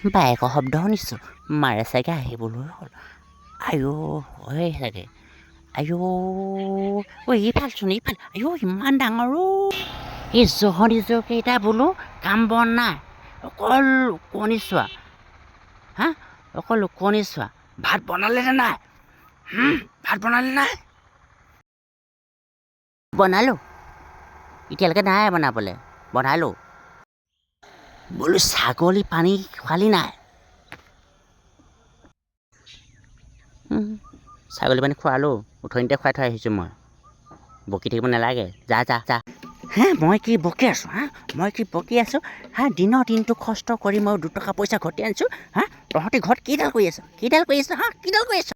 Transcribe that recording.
বাইকৰ শব্দ শুনিছোঁ মাৰে চাগে আহিবলৈ হ'ল আইঅ' হয় চাগে আইঅ' এইফালচোন এইফাল আইঅ' ইমান ডাঙৰ এই জহনি কেইটা বোলো কাম বন নাই অকল ওকণি চোৱা হা অকল ওকণি চোৱা ভাত বনালে নে নাই ভাত বনালে নাই বনালোঁ এতিয়ালৈকে নাই বনাবলৈ বনালোঁ বোলো ছাগলী পানী খোৱালি নাই ছাগলী পানী খোৱালোঁ উঠনিতে খুৱাই থৈ আহিছোঁ মই বকি থাকিব নালাগে যা যা যা হে মই কি বকি আছোঁ মই কি বকি আছোঁ দিনটো কষ্ট কৰি মই 2 টকা পইচা ঘটি আনিছোঁ তহঁতি ঘৰত কিডাল কৰি আছ কিডাল কৰি আছ